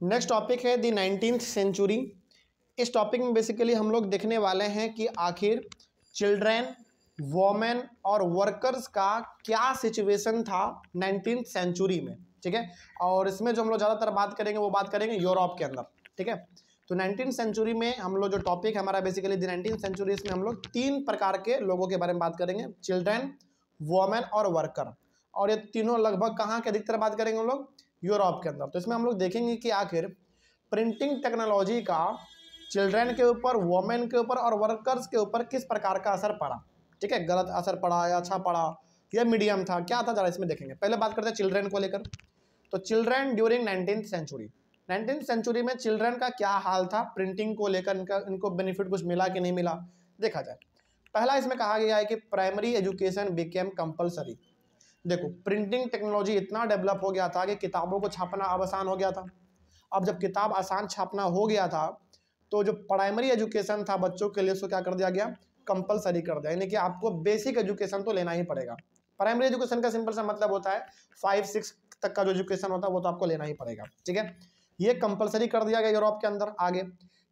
Next topic है the 19th century. इस topic में बेसिकली हम लोग देखने वाले हैं कि आखिर चिल्ड्रेन, वोमेन और वर्कर्स का क्या सिचुएशन था 19th सेंचुरी में। ठीक है, और इसमें जो हम लोग ज़्यादातर बात करेंगे वो बात करेंगे यूरोप के अंदर। ठीक है, तो 19th सेंचुरी में हम लोग जो टॉपिक है हमारा बेसिकली द 19th सेंचुरी, इसमें हम लोग 3 प्रकार के लोगों के बारे में बात करेंगे, चिल्ड्रेन, वोमेन और वर्कर। और ये तीनों लगभग कहाँ के अधिकतर बात करेंगे हम लोग, यूरोप के अंदर। तो इसमें हम लोग देखेंगे कि आखिर प्रिंटिंग टेक्नोलॉजी का चिल्ड्रेन के ऊपर, वोमेन के ऊपर और वर्कर्स के ऊपर किस प्रकार का असर पड़ा। ठीक है, गलत असर पड़ा या अच्छा पड़ा या मीडियम था, क्या था, जरा इसमें देखेंगे। पहले बात करते हैं चिल्ड्रेन को लेकर। तो children during 19th century, 19th century में चिल्ड्रेन का क्या हाल था, प्रिंटिंग को लेकर इनको बेनिफिट कुछ मिला कि नहीं मिला, देखा जाए। पहला इसमें कहा गया है कि प्राइमरी एजुकेशन बिकेम कंपलसरी। देखो, प्रिंटिंग टेक्नोलॉजी इतना डेवलप हो गया था कि किताबों को छापना अब आसान हो गया था। अब जब किताब आसान छापना हो गया था तो जो प्राइमरी एजुकेशन था बच्चों के लिए, उसको क्या कर दिया गया, कंपलसरी कर दिया। यानी कि आपको बेसिक एजुकेशन तो लेना ही पड़ेगा। प्राइमरी एजुकेशन का सिंपल सा मतलब होता है 5-6 तक का जो एजुकेशन होता है वो तो आपको लेना ही पड़ेगा। ठीक है, ये कंपलसरी कर दिया गया यूरोप के अंदर। आगे,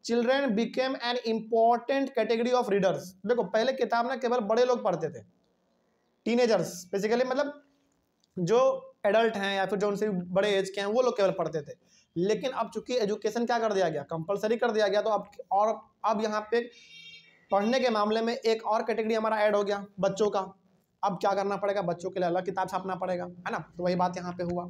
children became an important category of readers. देखो, पहले किताब ना केवल बड़े लोग पढ़ते थे, टीनेजर्स बेसिकली, मतलब जो एडल्ट हैं या फिर जो उनसे बड़े एज के हैं वो लोग केवल पढ़ते थे। लेकिन अब चूंकि एजुकेशन क्या कर दिया गया, कंपलसरी कर दिया गया, तो अब यहाँ पे पढ़ने के मामले में एक और कैटेगरी हमारा ऐड हो गया, बच्चों का। अब क्या करना पड़ेगा, बच्चों के लिए अलग किताब छापना पड़ेगा, है ना। तो वही बात यहाँ पे हुआ।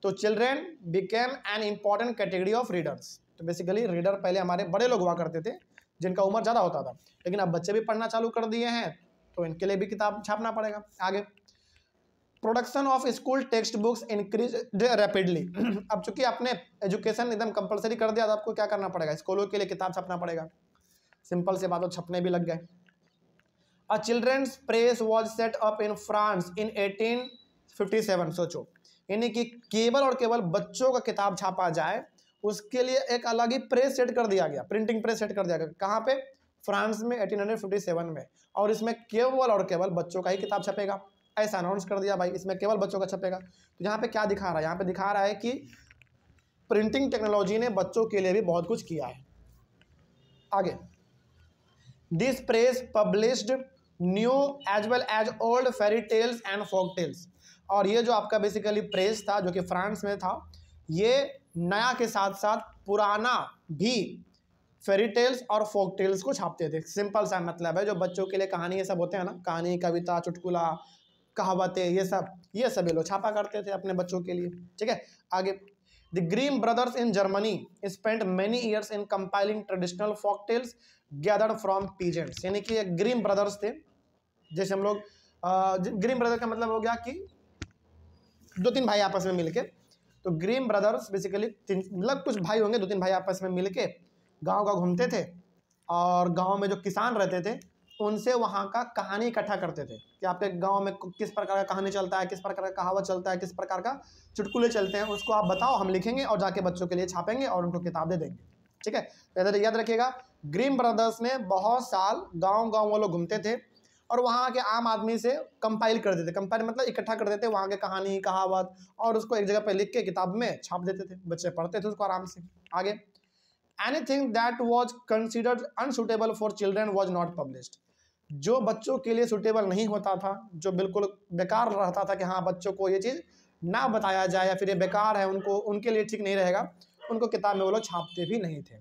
तो children became an important category of readers. तो बेसिकली रीडर पहले हमारे बड़े लोग हुआ करते थे जिनका उम्र ज़्यादा होता था, लेकिन अब बच्चे भी पढ़ना चालू कर दिए हैं तो इनके लिए भी किताब छापना पड़ेगा। आगे, production of school text books increase rapidly. अब चूंकि आपने एजुकेशन एकदम कंपलसरी कर दिया तो आपको क्या करना पड़ेगा, स्कूलों के लिए किताब छपना पड़ेगा। सिंपल से बात हो, छपने भी लग गए। A children's press was set up in France in 1857। सोचो, यानी कि केवल और केवल बच्चों का किताब छापा जाए उसके लिए एक अलग ही प्रेस सेट कर दिया गया, प्रिंटिंग प्रेस सेट कर दिया गया। कहाँ पे, फ्रांस में 1857 में। और इसमें केवल और केवल बच्चों का ही किताब छपेगा, ऐसा अनाउंस कर दिया भाई, इसमें केवल बच्चों का छपेगा। तो यहाँ पे क्या दिखा रहा है, यहाँ पे दिखा रहा है कि प्रिंटिंग टेक्नोलॉजी ने बच्चों के लिए भी बहुत कुछ किया है। आगे, this press published new as well as old fairy tales and folk tales. और ये जो आपका बेसिकली प्रेस था जो कि फ्रांस में था, ये नया के साथ साथ पुराना भी फेरी टेल्स और फोक टेल्स को छापते थे। सिंपल सा मतलब है, जो बच्चों के लिए कहानी ये सब होते हैं ना, कहानी, कविता, चुटकुला, कहावतें, ये सब ये लोग छापा करते थे अपने बच्चों के लिए। ठीक है, आगे, the Grimm brothers in Germany spent many years in compiling traditional folk tales gathered from peasants. यानी कि ग्रीम ब्रदर्स थे, जैसे हम लोग ग्रीम ब्रदर का मतलब हो गया कि 2-3 भाई आपस में मिलके। तो ग्रीम ब्रदर्स बेसिकली मतलब कुछ भाई होंगे, 2-3 भाई आपस में मिलके गाँव घूमते थे और गाँव में जो किसान रहते थे उनसे वहाँ का कहानी इकट्ठा करते थे कि आपके गांव में किस प्रकार का कहानी चलता है, किस प्रकार का कहावत चलता है, किस प्रकार का चुटकुले चलते हैं, उसको आप बताओ, हम लिखेंगे और जाके बच्चों के लिए छापेंगे और उनको किताब दे देंगे। ठीक है, तो याद रखिएगा, ग्रीम ब्रदर्स ने बहुत साल गाँव वो लोग घूमते थे और वहाँ के आम आदमी से कंपाइल कर देते, कंपाइल मतलब इकट्ठा कर देते वहाँ के कहानी, कहावत, और उसको एक जगह पर लिख के किताब में छाप देते थे, बच्चे पढ़ते थे उसको आराम से। आगे, anything that was considered unsuitable for children was not published. जो बच्चों के लिए सुटेबल नहीं होता था, जो बिल्कुल बेकार रहता था कि हाँ बच्चों को ये चीज़ ना बताया जाए या फिर ये बेकार है, उनके लिए ठीक नहीं रहेगा, उनको किताब में वो लोग छापते भी नहीं थे।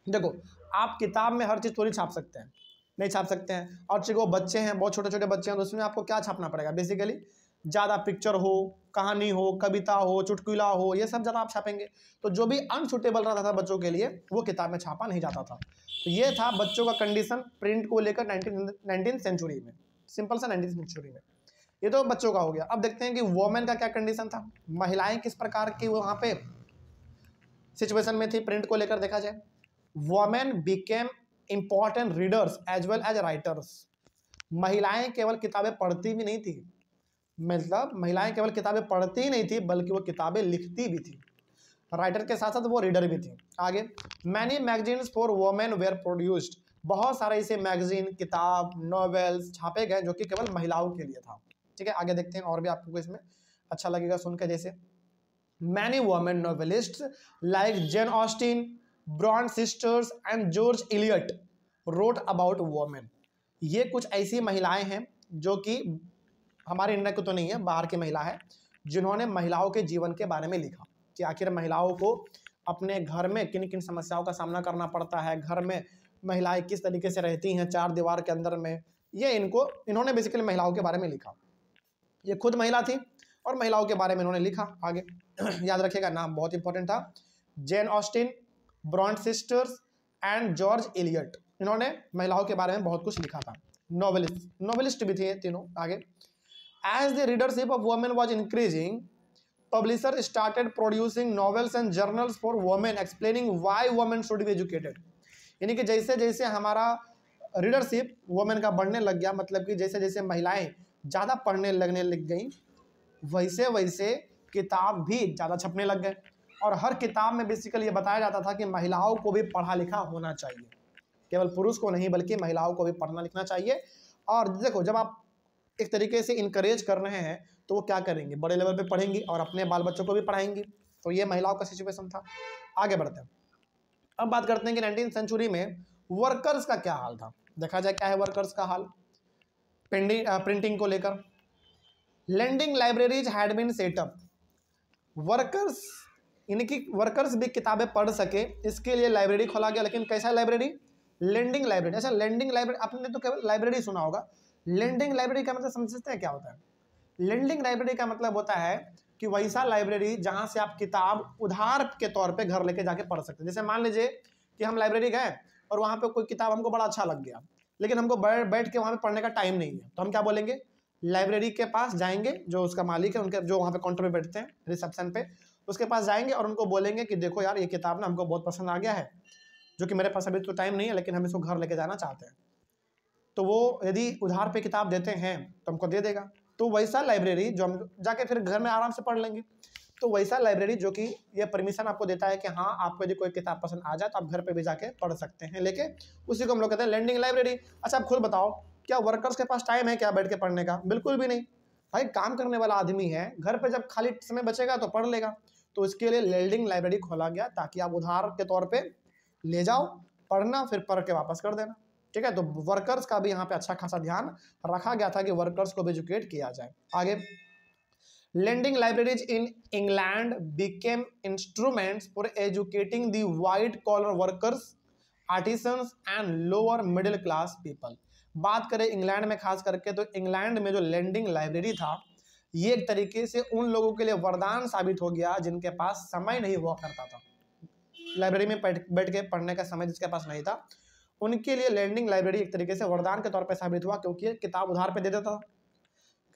देखो, आप किताब में हर चीज़ थोड़ी छाप सकते हैं, नहीं छाप सकते हैं। और चूँकि वो बच्चे हैं, बहुत छोटे छोटे बच्चे हैं, तो उसमें आपको क्या छापना पड़ेगा, बेसिकली ज़्यादा पिक्चर हो, कहानी हो, कविता हो, चुटकुला हो, ये सब ज़्यादा आप छापेंगे। तो जो भी अनसुटेबल रहता था बच्चों के लिए वो किताब में छापा नहीं जाता था। तो ये था बच्चों का कंडीशन प्रिंट को लेकर 19th सेंचुरी में, सिंपल सा 19th सेंचुरी में। ये तो बच्चों का हो गया। अब देखते हैं कि वोमेन का क्या कंडीशन था, महिलाएं किस प्रकार की वहाँ पे सिचुएशन में थी प्रिंट को लेकर। देखा जाए, women became important readers as well as writers. महिलाएं केवल किताबें पढ़ती भी नहीं थी, मतलब महिलाएं केवल किताबें पढ़ती ही नहीं थी बल्कि वो किताबें लिखती भी थी, राइटर के साथ साथ वो रीडर भी थी। आगे, many magazines for women were produced. बहुत सारे ऐसे मैगजीन, किताब, नॉवेल्स छापे गए जो कि केवल महिलाओं के लिए था। ठीक है, आगे देखते हैं और भी आपको इसमें अच्छा लगेगा सुनकर। जैसे many women novelists like Jane Austen, Bronte sisters and George Eliot wrote about women. ये कुछ ऐसी महिलाएं हैं जो कि हमारे इंडिया को तो नहीं है, बाहर की महिला है, जिन्होंने महिलाओं के जीवन के बारे में लिखा कि आखिर महिलाओं को अपने घर में किन किन समस्याओं का सामना करना पड़ता है, घर में महिलाएं किस तरीके से रहती हैं चार दीवार के अंदर में। ये इन्होंने बेसिकली महिलाओं के बारे में लिखा। ये खुद महिला थी और महिलाओं के बारे में इन्होंने लिखा। आगे याद रखिएगा, नाम बहुत इंपॉर्टेंट था, Jane Austen, Bronte sisters and George Eliot. इन्होंने महिलाओं के बारे में बहुत कुछ लिखा था। नॉवेलिस्ट भी थे तीनों। आगे, as the readership of women was increasing, publisher started producing novels and journals for women explaining why women should be educated। यानी कि जैसे जैसे हमारा रीडरशिप वुमेन का बढ़ने लग गया, मतलब कि जैसे जैसे महिलाएं ज़्यादा पढ़ने लगने लग गई, वैसे वैसे किताब भी ज़्यादा छपने लग गए। और हर किताब में बेसिकली ये बताया जाता था कि महिलाओं को भी पढ़ा लिखा होना चाहिए, केवल पुरुष को नहीं बल्कि महिलाओं को भी पढ़ना लिखना चाहिए। और देखो, जब आप एक तरीके से इनकरेज कर रहे हैं तो वो क्या करेंगे, बड़े लेवल पे पढ़ेंगी और अपने बाल बच्चों को भी पढ़ाएंगी। तो ये महिलाओं का सिचुएशन था। आगे बढ़ते हैं, अब बात करते हैं कि 19वीं सेंचुरी में वर्कर्स का क्या हाल था। देखा जाए क्या है वर्कर्स का हाल। प्रिंटिंग को लेकर lending libraries had been set up. Workers, यानी कि वर्कर्स भी किताबें पढ़ सके, इसके लिए लाइब्रेरी खोला गया। लेकिन कैसा लाइब्रेरी? Lending library. अच्छा, लेंडिंग लाइब्रेरी आपने तो केवल लाइब्रेरी सुना होगा, लेंडिंग लाइब्रेरी का मतलब समझते हैं क्या होता है? लेंडिंग लाइब्रेरी का मतलब होता है कि वैसा लाइब्रेरी जहां से आप किताब उधार के तौर पे घर लेके जाके पढ़ सकते हैं। जैसे मान लीजिए कि हम लाइब्रेरी गए और वहां पे कोई किताब हमको बड़ा अच्छा लग गया, लेकिन हमको बैठ के वहां पे पढ़ने का टाइम नहीं है, तो हम क्या बोलेंगे? लाइब्रेरी के पास जाएंगे, जो उसका मालिक है, उनके जो वहाँ पे काउंटर पे बैठते हैं रिसेप्शन पे, उसके पास जाएंगे और उनको बोलेंगे कि देखो यार, ये किताब ना हमको बहुत पसंद आ गया है, जो कि मेरे पास अभी तो टाइम नहीं है, लेकिन हम इसको घर लेके जाना चाहते हैं। तो वो यदि उधार पे किताब देते हैं तो हमको दे देगा। तो वैसा लाइब्रेरी जो हम जाके फिर घर में आराम से पढ़ लेंगे, तो वैसा लाइब्रेरी जो कि ये परमिशन आपको देता है कि हाँ, आपको यदि कोई किताब पसंद आ जाए तो आप घर पे भी जाके पढ़ सकते हैं लेके, उसी को हम लोग कहते हैं लेंडिंग लाइब्रेरी। अच्छा, आप खुद बताओ, क्या वर्कर्स के पास टाइम है क्या बैठ के पढ़ने का? बिल्कुल भी नहीं भाई। काम करने वाला आदमी है, घर पे जब खाली समय बचेगा तो पढ़ लेगा। तो इसके लिए लेंडिंग लाइब्रेरी खोला गया ताकि आप उधार के तौर पे ले जाओ, पढ़ना, फिर पढ़ के वापस कर देना। ठीक है, तो वर्कर्स का भी यहाँ पे अच्छा खासा ध्यान रखा गया था कि वर्कर्स को भी एजुकेट किया जाए। आगे, lending libraries in England became instruments for educating the white collar workers, artisans and lower middle class people. बात करें इंग्लैंड में खास करके, तो इंग्लैंड में जो लेंडिंग लाइब्रेरी था, ये एक तरीके से उन लोगों के लिए वरदान साबित हो गया जिनके पास समय नहीं हुआ करता था, लाइब्रेरी में बैठ के पढ़ने का समय जिसके पास नहीं था, उनके लिए लेंडिंग लाइब्रेरी एक तरीके से वरदान के तौर पे साबित हुआ, क्योंकि ये किताब उधार पे दे देता था,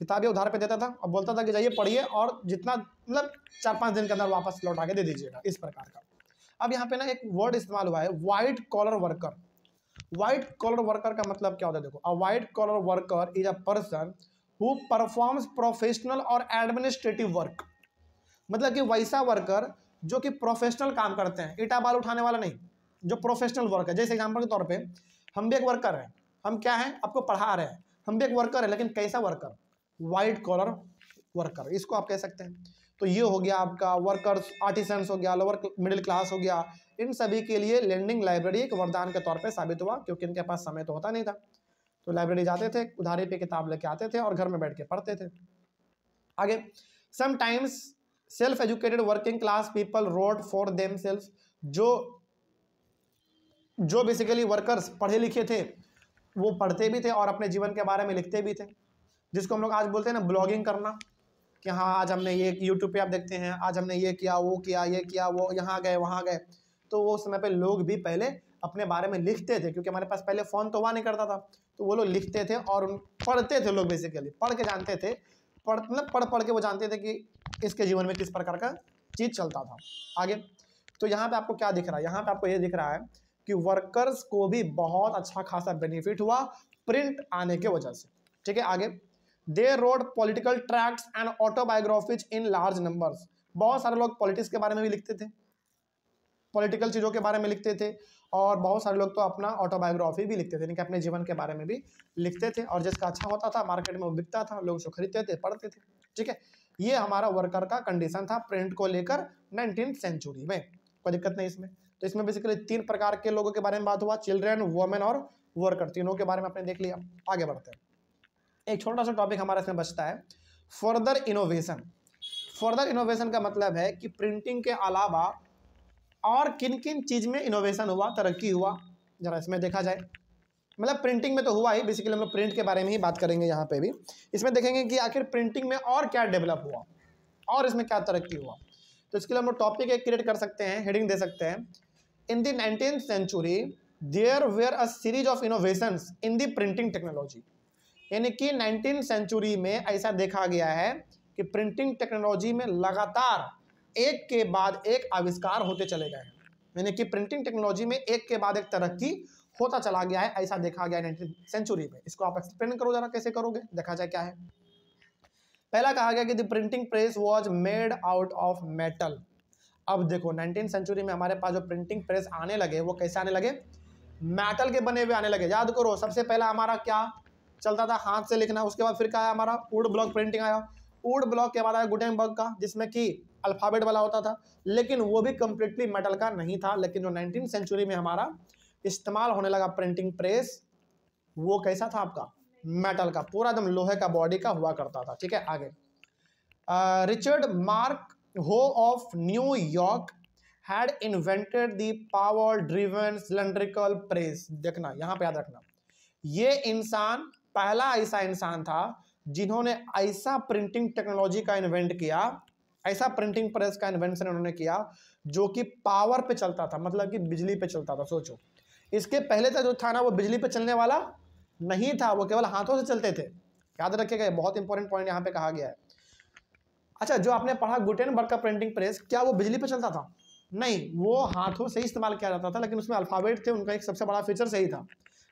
किताबें उधार पे देता था और बोलता था कि जाइए पढ़िए और जितना मतलब 4-5 दिन के अंदर वापस लौटा के दे दीजिएगा, इस प्रकार का। अब यहाँ पे ना एक वर्ड इस्तेमाल हुआ है, white collar worker. White collar worker का मतलब क्या होता है? देखो, a white collar worker is a person who performs professional और एडमिनिस्ट्रेटिव वर्क। मतलब कि वैसा वर्कर जो कि प्रोफेशनल काम करते हैं, ईटा बाल उठाने वाला नहीं, जो प्रोफेशनल वर्क है। जैसे एग्जांपल के तौर पे हम भी एक वर्कर हैं, हम क्या हैं? आपको पढ़ा रहे हैं, हम भी एक वर्कर है, लेकिन कैसा वर्कर? व्हाइट कॉलर वर्कर, इसको आप कह सकते हैं। तो ये हो गया आपका वर्कर्स, आर्टिसंस हो गया, लोअर मिडिल क्लास हो गया। इन सभी के लिए लेंडिंग लाइब्रेरी एक वरदान के तौर पे साबित हुआ, क्योंकि इनके पास समय तो होता नहीं था, तो लाइब्रेरी जाते थे, उधारी पे किताब लेके आते थे और घर में बैठ के पढ़ते थे। आगे, sometimes self educated working class people road for themselves. जो बेसिकली वर्कर्स पढ़े लिखे थे, वो पढ़ते भी थे और अपने जीवन के बारे में लिखते भी थे, जिसको हम लोग आज बोलते हैं ना ब्लॉगिंग करना, कि हाँ आज हमने ये, यूट्यूब पे आप देखते हैं, आज हमने ये किया, वो किया, ये किया, वो यहाँ गए, वहाँ गए। तो वो उस समय पे लोग भी पहले अपने बारे में लिखते थे, क्योंकि हमारे पास पहले फ़ोन तो हुआ नहीं करता था, तो वो लोग लिखते थे और पढ़ते थे। लोग बेसिकली पढ़ के जानते थे, पढ़ के वो जानते थे कि इसके जीवन में किस प्रकार का चीज़ चलता था। आगे, तो यहाँ पे आपको क्या दिख रहा है? यहाँ पे आपको ये दिख रहा है कि वर्कर्स को भी बहुत अच्छा खासा बेनिफिट हुआ प्रिंट आने के वजह से। ठीक है, आगे, they wrote political tracts and autobiographies in large numbers. बहुत सारे लोग पॉलिटिक्स के बारे में भी लिखते थे, पॉलिटिकल चीज़ों के बारे में लिखते थे, और बहुत सारे लोग तो अपना ऑटोबायोग्राफी भी लिखते थे, यानी कि अपने जीवन के बारे में भी लिखते थे, और जिसका अच्छा होता था मार्केट में वो बिकता था, लोग उसको खरीदते थे, पढ़ते थे। ठीक है, ये हमारा वर्कर का कंडीशन था प्रिंट को लेकर 19th सेंचुरी में। कोई दिक्कत नहीं इसमें। तो इसमें बेसिकली 3 प्रकार के लोगों के बारे में बात हुआ, चिल्ड्रन, वुमेन और वर्कर, तीनों के बारे में आपने देख लिया। आगे बढ़ते हैं। एक छोटा सा टॉपिक हमारा इसमें बचता है, फर्दर इनोवेशन। फर्दर इनोवेशन का मतलब है कि प्रिंटिंग के अलावा और किन किन चीज़ में इनोवेशन हुआ, तरक्की हुआ, जरा इसमें देखा जाए। मतलब प्रिंटिंग में तो हुआ ही, बेसिकली हम लोग प्रिंट के बारे में ही बात करेंगे यहाँ पे भी। इसमें देखेंगे कि आखिर प्रिंटिंग में और क्या डेवलप हुआ और इसमें क्या तरक्की हुआ। तो इसके लिए हम लोग टॉपिक एक क्रिएट कर सकते हैं, हेडिंग दे सकते हैं, in the 19th century there were a series of innovations in the printing technology. यानी कि 19th सेंचुरी में ऐसा देखा गया है कि प्रिंटिंग टेक्नोलॉजी में लगातार एक के बाद एक आविष्कार होते चले गए हैं। यानी कि प्रिंटिंग टेक्नोलॉजी में एक के बाद एक तरक्की होता चला गया है, ऐसा देखा गया है 19th सेंचुरी में। इसको आप एक्सप्लेन करो जरा, कैसे करोगे, देखा जाए क्या है। पहला कहा गया कि the printing press was made out of metal. अब देखो 19th सेंचुरी में हमारे पास जो प्रिंटिंग प्रेस आने लगे वो कैसे आने लगे, मेटल के बने हुए आने लगे। याद करो सबसे पहला हमारा क्या चलता था, हाथ से लिखना। उसके बाद फिर क्या आया हमारा, वुड ब्लॉक प्रिंटिंग आया। वुड ब्लॉक के बाद आया गुटेनबर्ग का, जिसमें कि अल्फाबेट वाला होता था, लेकिन वो भी कंप्लीटली मेटल का नहीं था। लेकिन जो 19th सेंचुरी में हमारा इस्तेमाल होने लगा प्रिंटिंग प्रेस, वो कैसा था आपका, मेटल का, पूरा एकदम लोहे का बॉडी का हुआ करता था। ठीक है, आगे रिचर्ड मार्क हो of New York had invented the power driven cylindrical press. देखना यहाँ पे याद रखना, ये इंसान पहला ऐसा इंसान था जिन्होंने ऐसा प्रिंटिंग टेक्नोलॉजी का इन्वेंट किया, ऐसा प्रिंटिंग प्रेस का इन्वेंशन उन्होंने किया जो कि पावर पे चलता था, मतलब कि बिजली पे चलता था। सोचो, इसके पहले तक जो था ना वो बिजली पे चलने वाला नहीं था, वो केवल हाथों से चलते थे। याद रखिएगा, बहुत इंपॉर्टेंट पॉइंट यहाँ पे कहा गया है। अच्छा, जो आपने पढ़ा गुटेनबर्ग का प्रिंटिंग प्रेस, क्या वो बिजली पे चलता था? नहीं, वो हाथों से ही इस्तेमाल किया जाता था, लेकिन उसमें अल्फाबेट थे, उनका एक सबसे बड़ा फीचर सही था।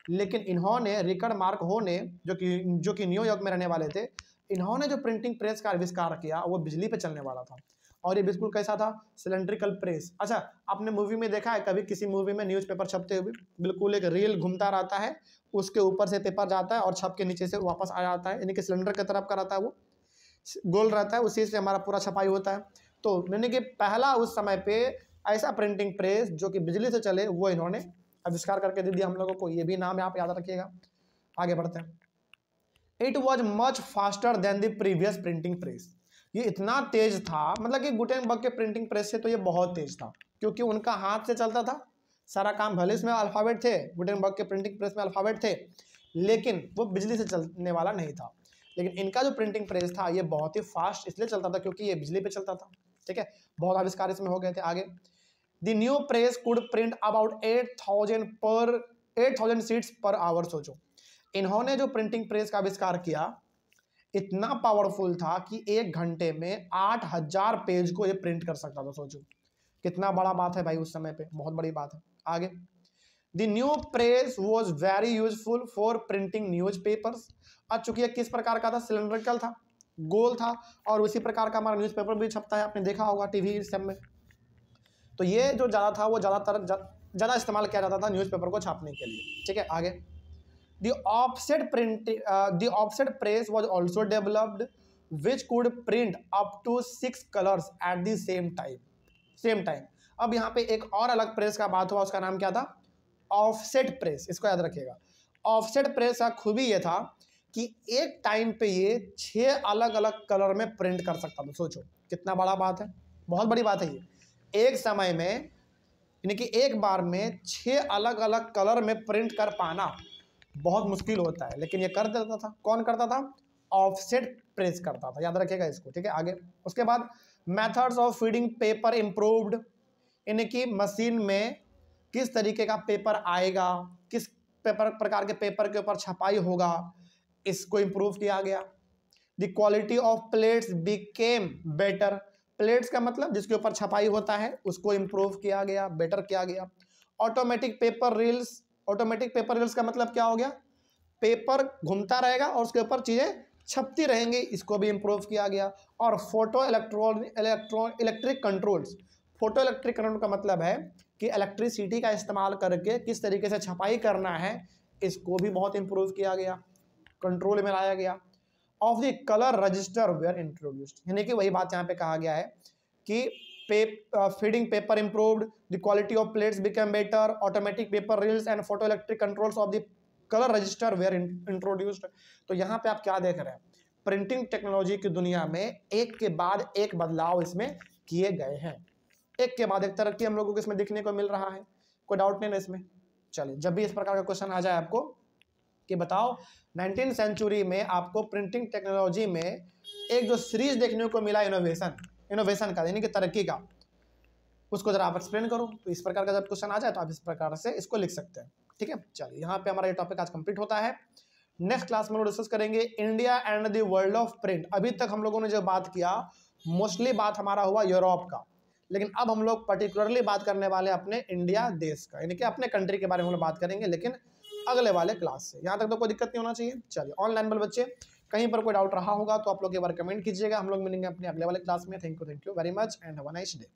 लेकिन इन्होंने, रिचर्ड मार्क हो ने, जो कि न्यूयॉर्क में रहने वाले थे, इन्होंने जो प्रिंटिंग प्रेस का आविष्कार किया वो बिजली पे चलने वाला था। और ये बिल्कुल कैसा था, सिलेंड्रिकल प्रेस। अच्छा, आपने मूवी में देखा है कभी, किसी मूवी में न्यूज़पेपर छपते हुए बिल्कुल एक रील घूमता रहता है, उसके ऊपर से पेपर जाता है और छप के नीचे से वापस आ जाता है, यानी कि सिलेंडर की तरफ का रहता है, वो गोल रहता है, उसी से हमारा पूरा छपाई होता है। तो यानी कि पहला उस समय पे ऐसा प्रिंटिंग प्रेस जो कि बिजली से चले, वो इन्होंने आविष्कार करके दे दिया हम लोगों को। ये भी नाम आप याद रखिएगा। आगे बढ़ते हैं। It was much faster than the previous printing press. ये इतना तेज था, मतलब कि गुटेनबर्ग के प्रिंटिंग प्रेस से तो ये बहुत तेज था, क्योंकि उनका हाथ से चलता था सारा काम। भले इसमें अल्फाबेट थे, गुटेनबर्ग के प्रिंटिंग प्रेस में अल्फाबेट थे, लेकिन वो बिजली से चलने वाला नहीं था। लेकिन इनका जो प्रिंटिंग प्रेस था ये बहुत ही फास्ट इसलिए चलता था क्योंकि ये बिजली पे चलता था। ठीक है, बहुत आविष्कार इसमें हो गए थे। आगे, the new press could print about 8,000 sheets per hour. सोचो, इन्होंने जो प्रिंटिंग प्रेस का आविष्कार किया इतना पावरफुल था कि 1 घंटे में 8,000 पेज को ये प्रिंट कर सकता था। सोचो कितना बड़ा बात है भाई, उस समय पे बहुत बड़ी बात है। आगे, the new press was very useful for printing news papers. अब चूंकि ये किस प्रकार का था, सिलेंड्रिकल था, गोल था, और उसी प्रकार का हमारा न्यूज़पेपर भी छपता है, आपने देखा होगा टीवी सब में। तो ये जो ज़्यादा था वो ज़्यादा इस्तेमाल किया जाता था न्यूज़पेपर को छापने के लिए। ठीक है, आगे, the offset press was also developed which could print up to 6 colours at the same time. अब यहाँ पे एक और अलग प्रेस का बात हुआ, उसका नाम क्या था, ऑफसेट प्रेस। इसको याद रखिएगा। ऑफसेट प्रेस का खूबी ये था कि एक टाइम पे ये 6 अलग अलग कलर में प्रिंट कर सकता था। सोचो कितना बड़ा बात है, बहुत बड़ी बात है ये। एक समय में, यानी कि एक बार में 6 अलग अलग कलर में प्रिंट कर पाना बहुत मुश्किल होता है, लेकिन ये कर देता था। कौन करता था, ऑफसेट प्रेस करता था। याद रखिएगा इसको। ठीक है, आगे, उसके बाद methods of feeding paper improved, यानी कि मशीन में किस तरीके का पेपर आएगा, किस प्रकार के पेपर के ऊपर छपाई होगा, इसको इम्प्रूव किया गया। The quality of plates became better. Plates का मतलब जिसके ऊपर छपाई होता है, उसको इम्प्रूव किया गया, बेटर किया गया। ऑटोमेटिक पेपर रील्स का मतलब क्या हो गया, पेपर घूमता रहेगा और उसके ऊपर चीज़ें छपती रहेंगी, इसको भी इम्प्रूव किया गया। और इलेक्ट्रिक कंट्रोल्स का मतलब है कि इलेक्ट्रिसिटी का इस्तेमाल करके किस तरीके से छपाई करना है, इसको भी बहुत इम्प्रूव किया गया, कंट्रोल में लाया गया। Of the colour register were introduced, यानी कि वही बात यहाँ पे कहा गया है कि feeding paper improved, the quality of plates become better, automatic paper reels and photo electric controls of the colour register were introduced. तो यहाँ पे आप क्या देख रहे हैं, प्रिंटिंग टेक्नोलॉजी की दुनिया में एक के बाद एक बदलाव इसमें किए गए हैं, एक के बाद एक तरक्की हम लोगों को इसमें देखने को मिल रहा है, कोई डाउट नहीं है इसमें। चलिए, जब भी इस प्रकार का क्वेश्चन आ जाए आपको कि बताओ 19वीं सेंचुरी में आपको प्रिंटिंग टेक्नोलॉजी में एक जो सीरीज देखने को मिला इनोवेशन का, यानी कि तरक्की का, उसको जरा आप एक्सप्लेन करो। तो इस प्रकार का जब क्वेश्चन आ जाए तो आप इस प्रकार से इसको लिख सकते हैं, ठीक है। चलिए, यहाँ पे हमारा ये टॉपिक आज कंप्लीट होता है। नेक्स्ट क्लास में हम डिस्कस करेंगे India and the world of print. अभी तक हम लोगों ने जो बात किया मोस्टली बात हमारा हुआ यूरोप का, लेकिन अब हम लोग पर्टिकुलरली बात करने वाले अपने इंडिया देश का, यानी कि अपने कंट्री के बारे में हम लोग बात करेंगे, लेकिन अगले वाले क्लास से। यहाँ तक तो कोई दिक्कत नहीं होना चाहिए। चलिए, ऑनलाइन वाले बच्चे कहीं पर कोई डाउट रहा होगा तो आप लोग एक बार कमेंट कीजिएगा। हम लोग मिलेंगे अपने अगले वाले क्लास में। Thank you very much and have a nice day.